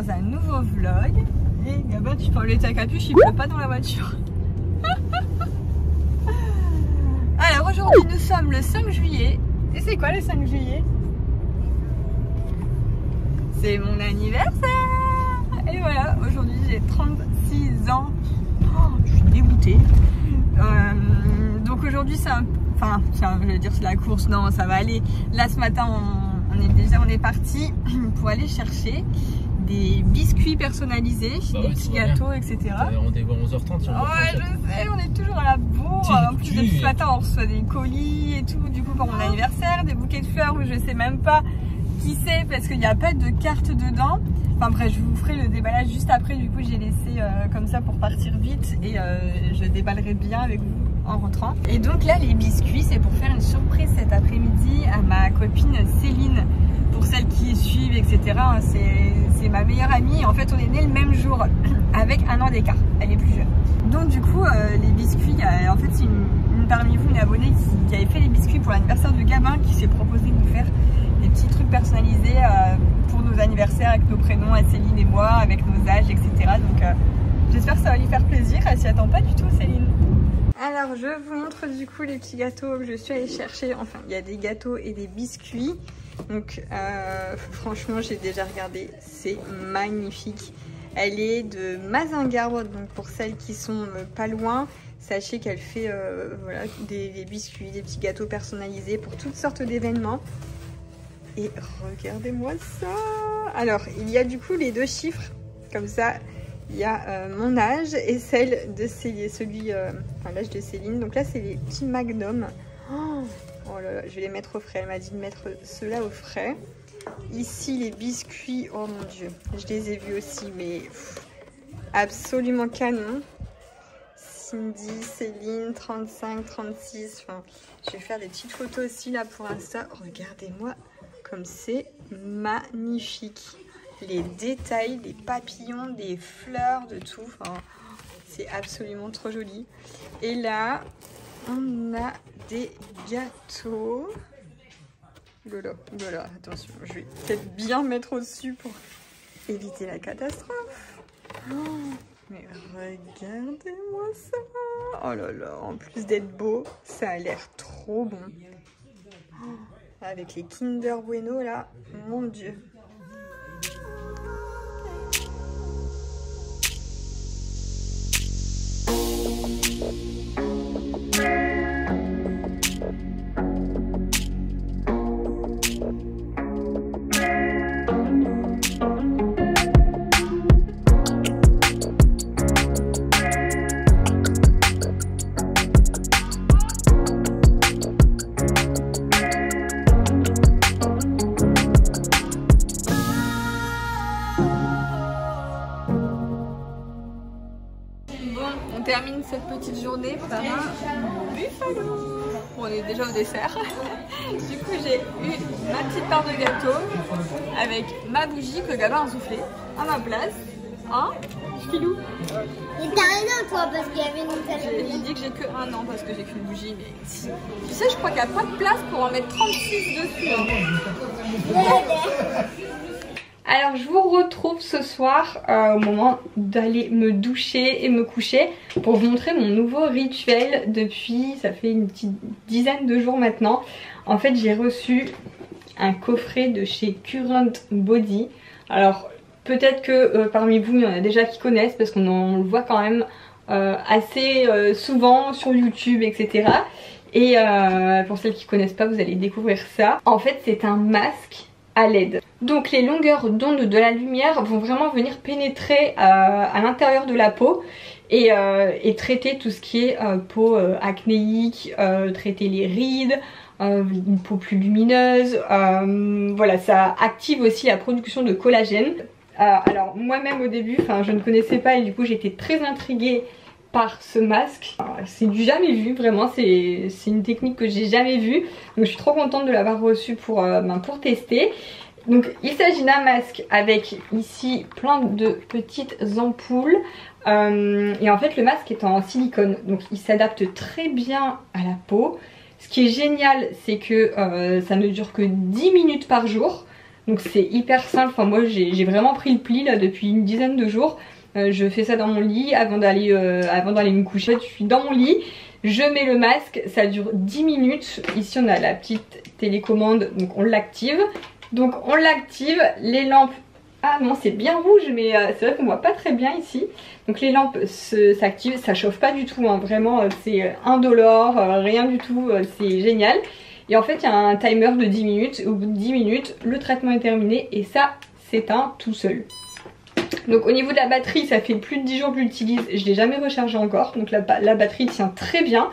dans un nouveau vlog. Et Gabin, tu peux enlever ta capuche, il pleut pas dans la voiture. Alors aujourd'hui nous sommes le 5 juillet. Et c'est quoi le 5 juillet? C'est mon anniversaire. Et voilà, aujourd'hui j'ai 36 ans. Oh, je suis dégoûtée. Donc aujourd'hui c'est un... Enfin, je vais dire c'est la course, non ça va aller. Là ce matin on est parti pour aller chercher des biscuits personnalisés, des petits gâteaux, etc. Rendez-vous à 11h30. Ouais, je sais, on est toujours à la bourre. En plus, depuis ce matin, on reçoit des colis et tout, du coup, pour mon anniversaire, des bouquets de fleurs où je sais même pas qui c'est parce qu'il n'y a pas de carte dedans. Enfin bref, je vous ferai le déballage juste après. Du coup, j'ai laissé comme ça pour partir vite et je déballerai bien avec vous en rentrant. Et donc là, les biscuits, c'est pour faire une surprise cet après-midi à ma copine Céline. Pour celles qui suivent, etc. C'est ma meilleure amie. En fait, on est nés le même jour avec un an d'écart. Elle est plus jeune. Donc du coup, les biscuits, en fait, c'est parmi vous une abonnée qui avait fait les biscuits pour l'anniversaire de Gabin, qui s'est proposé de nous faire des petits trucs personnalisés pour nos anniversaires avec nos prénoms, à Céline et moi, avec nos âges, etc. Donc j'espère que ça va lui faire plaisir. Elle s'y attend pas du tout, Céline. Alors je vous montre du coup les petits gâteaux que je suis allée chercher. Enfin, il y a des gâteaux et des biscuits. Donc franchement, j'ai déjà regardé, c'est magnifique. Elle est de Mazingarbe, donc pour celles qui sont pas loin, sachez qu'elle fait voilà, des biscuits, des petits gâteaux personnalisés pour toutes sortes d'événements. Et regardez-moi ça. Alors il y a du coup les deux chiffres, comme ça il y a mon âge et celle de celui, enfin l'âge de Céline. Donc là c'est les petits magnums. Oh là là, je vais les mettre au frais. Elle m'a dit de mettre ceux-là au frais. Ici les biscuits, oh mon dieu, je les ai vus aussi, mais absolument canon. Cindy, Céline, 35, 36. Enfin, je vais faire des petites photos aussi là pour Insta. Regardez-moi comme c'est magnifique. Les détails, les papillons, des fleurs, de tout. Enfin, c'est absolument trop joli. Et là, on a des gâteaux. Oulala, attention, je vais peut-être bien mettre au-dessus pour éviter la catastrophe. Oh, mais regardez-moi ça. Oh là là, en plus d'être beau, ça a l'air trop bon. Oh, avec les Kinder Bueno là, mon dieu. On termine cette petite journée par un buffalo. On est déjà au dessert. Du coup, j'ai eu ma petite part de gâteau avec ma bougie que Gabin a soufflé à ma place. Hein, Filou? Et t'as un an, toi, parce qu'il y avait une calorie. J'ai dit que j'ai que un an parce que j'ai qu'une bougie, mais tu sais, je crois qu'il n'y a pas de place pour en mettre 36 dessus. Hein. Alors je vous retrouve ce soir au moment d'aller me doucher et me coucher pour vous montrer mon nouveau rituel depuis, ça fait une petite dizaine de jours maintenant. En fait j'ai reçu un coffret de chez Current Body. Alors peut-être que parmi vous il y en a déjà qui connaissent parce qu'on le voit quand même assez souvent sur YouTube, etc. Et pour celles qui ne connaissent pas, vous allez découvrir ça. En fait c'est un masque à LED. Donc les longueurs d'onde de la lumière vont vraiment venir pénétrer à l'intérieur de la peau et traiter tout ce qui est peau acnéique, traiter les rides, une peau plus lumineuse. Voilà, ça active aussi la production de collagène. Alors moi-même au début, je ne connaissais pas et du coup j'étais très intriguée par ce masque. C'est du jamais vu, vraiment, c'est une technique que j'ai jamais vue. Donc je suis trop contente de l'avoir reçu pour tester. Donc il s'agit d'un masque avec ici plein de petites ampoules. Et en fait le masque est en silicone, donc il s'adapte très bien à la peau. Ce qui est génial, c'est que ça ne dure que 10 minutes par jour. Donc c'est hyper simple, enfin moi j'ai vraiment pris le pli là depuis une dizaine de jours. Je fais ça dans mon lit avant d'aller me coucher. Je suis dans mon lit, je mets le masque, ça dure 10 minutes. Ici on a la petite télécommande, donc on l'active. Donc on l'active, les lampes... Ah non, c'est bien rouge, mais c'est vrai qu'on voit pas très bien ici. Donc les lampes s'activent, ça chauffe pas du tout, hein. Vraiment c'est indolore, rien du tout, c'est génial. Et en fait il y a un timer de 10 minutes, au bout de 10 minutes le traitement est terminé et ça s'éteint tout seul. Donc au niveau de la batterie, ça fait plus de 10 jours que je l'utilise, je l'ai jamais rechargé encore, donc la batterie tient très bien.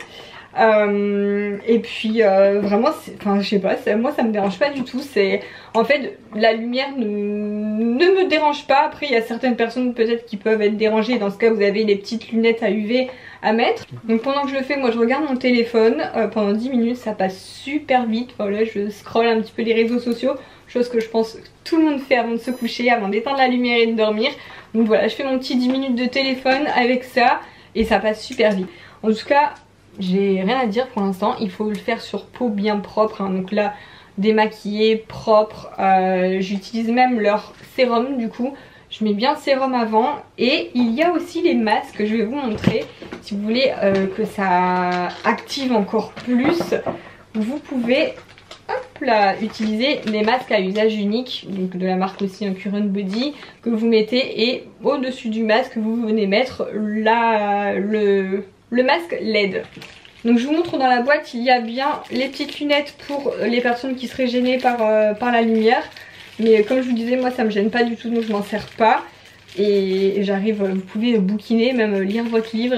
Et puis vraiment, enfin je sais pas, moi ça me dérange pas du tout. C'est en fait la lumière ne me dérange pas. Après il y a certaines personnes peut-être qui peuvent être dérangées. Dans ce cas vous avez les petites lunettes à UV à mettre. Donc pendant que je le fais, moi je regarde mon téléphone pendant 10 minutes, ça passe super vite. Voilà, je scrolle un petit peu les réseaux sociaux, chose que je pense que tout le monde fait avant de se coucher, avant d'éteindre la lumière et de dormir. Donc voilà, je fais mon petit 10 minutes de téléphone avec ça et ça passe super vite. En tout cas, j'ai rien à dire pour l'instant, il faut le faire sur peau bien propre, hein. Donc là, démaquillée, propre, j'utilise même leur sérum du coup. Je mets bien sérum avant et il y a aussi les masques que je vais vous montrer. Si vous voulez que ça active encore plus, vous pouvez hop là, utiliser les masques à usage unique, donc de la marque aussi un Current Body, que vous mettez et au-dessus du masque vous venez mettre le masque LED. Donc je vous montre dans la boîte, il y a bien les petites lunettes pour les personnes qui seraient gênées par la lumière. Mais comme je vous disais, moi ça me gêne pas du tout, donc je m'en sers pas. Et j'arrive, vous pouvez bouquiner, même lire votre livre.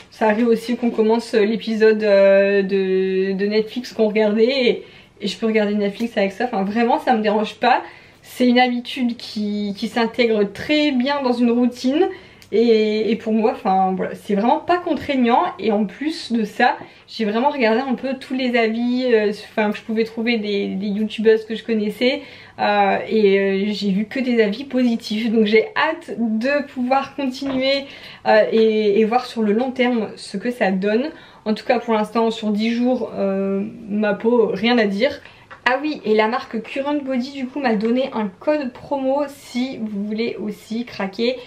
Ça arrive aussi qu'on commence l'épisode de Netflix qu'on regardait et je peux regarder Netflix avec ça. Enfin vraiment ça me dérange pas. C'est une habitude qui s'intègre très bien dans une routine. Et pour moi, enfin voilà, c'est vraiment pas contraignant. Et en plus de ça, j'ai vraiment regardé un peu tous les avis, enfin je pouvais trouver des youtubeuses que je connaissais j'ai vu que des avis positifs. Donc j'ai hâte de pouvoir continuer et voir sur le long terme ce que ça donne. En tout cas pour l'instant sur 10 jours, ma peau, rien à dire. Ah oui, et la marque Current Body du coup m'a donné un code promo si vous voulez aussi craquer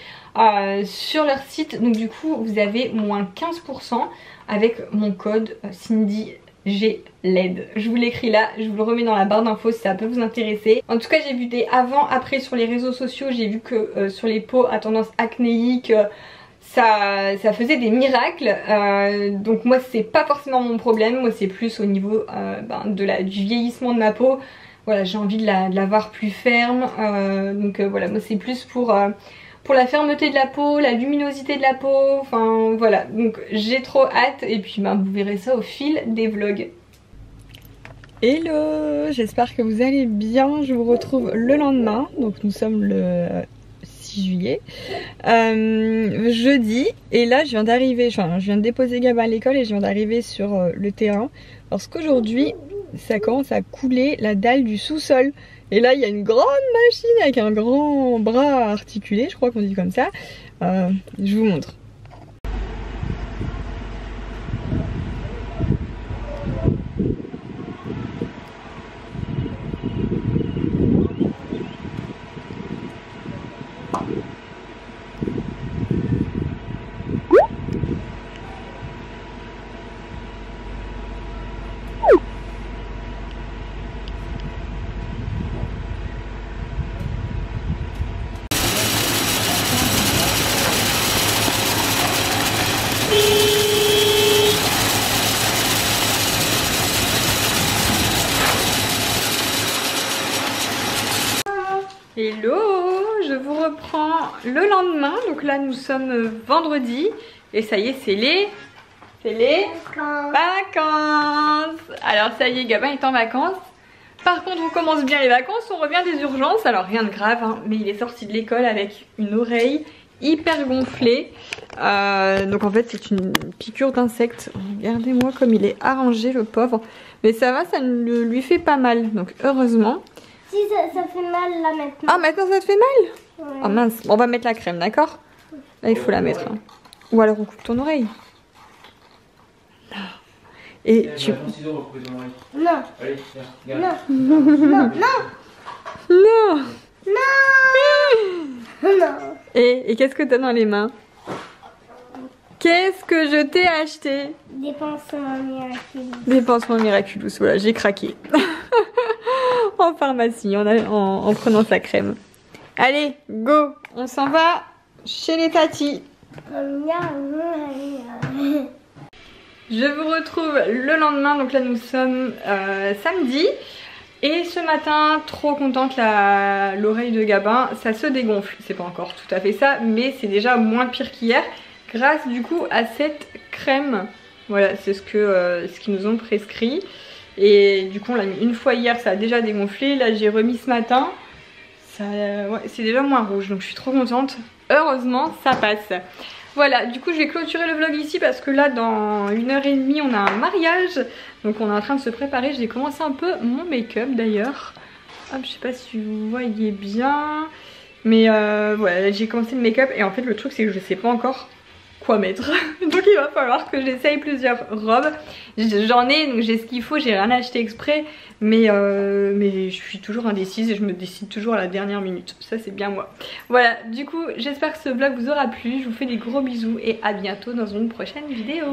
sur leur site. Donc du coup vous avez moins 15% avec mon code Cindy G LED. Je vous l'écris là, je vous le remets dans la barre d'infos si ça peut vous intéresser. En tout cas j'ai vu des avant après sur les réseaux sociaux. J'ai vu que sur les peaux à tendance acnéique ça faisait des miracles. Donc moi c'est pas forcément mon problème. Moi c'est plus au niveau du vieillissement de ma peau. Voilà, j'ai envie de la voir plus ferme. Donc voilà, moi c'est plus pour la fermeté de la peau, la luminosité de la peau, enfin voilà. Donc j'ai trop hâte et puis vous verrez ça au fil des vlogs. Hello, j'espère que vous allez bien. Je vous retrouve le lendemain, donc nous sommes le 6 juillet, jeudi. Et là je viens d'arriver, enfin je viens de déposer Gabin à l'école et je viens d'arriver sur le terrain. Parce qu'aujourd'hui ça commence à couler la dalle du sous-sol. Et là il y a une grande machine avec un grand bras articulé, je crois qu'on dit comme ça. Je vous montre. Hello, je vous reprends le lendemain. Donc là nous sommes vendredi et ça y est, c'est les vacances. Alors ça y est, Gabin est en vacances. Par contre on commence bien les vacances, on revient des urgences. Alors rien de grave hein, mais il est sorti de l'école avec une oreille hyper gonflée. Donc en fait c'est une piqûre d'insecte. Regardez-moi comme il est arrangé le pauvre. Mais ça va, ça ne lui fait pas mal. Donc heureusement. Si ça fait mal là maintenant. Ah maintenant ça te fait mal? Ouais. Oh mince, on va mettre la crème, d'accord? Là il faut la mettre. Hein. Ou alors on coupe ton oreille. Et tu... Non. Allez, viens, non. Non. Non. Non. Non. Non. Et qu'est-ce que t'as dans les mains? Qu'est-ce que je t'ai acheté? Des pansements miraculous. Des pansements miraculous, voilà, j'ai craqué. En pharmacie, en prenant sa crème. Allez, go, on s'en va chez les tatis. Je vous retrouve le lendemain, donc là nous sommes samedi. Et ce matin, trop contente, l'oreille de Gabin, ça se dégonfle. C'est pas encore tout à fait ça, mais c'est déjà moins pire qu'hier. Grâce du coup à cette crème. Voilà, c'est ce qu'ils nous ont prescrit. Et du coup on l'a mis une fois hier, ça a déjà dégonflé. Là j'ai remis ce matin. Ouais, c'est déjà moins rouge, donc je suis trop contente. Heureusement, ça passe. Voilà, du coup je vais clôturer le vlog ici parce que là dans 1h30 on a un mariage. Donc on est en train de se préparer. J'ai commencé un peu mon make-up d'ailleurs. Hop, je sais pas si vous voyez bien. Mais voilà, j'ai commencé le make-up et en fait le truc c'est que je sais pas encore quoi mettre. Donc il va falloir que j'essaye plusieurs robes. J'en ai, donc j'ai ce qu'il faut, j'ai rien acheté exprès. Mais je suis toujours indécise et je me décide toujours à la dernière minute. Ça c'est bien moi. Voilà, du coup j'espère que ce vlog vous aura plu. Je vous fais des gros bisous et à bientôt dans une prochaine vidéo.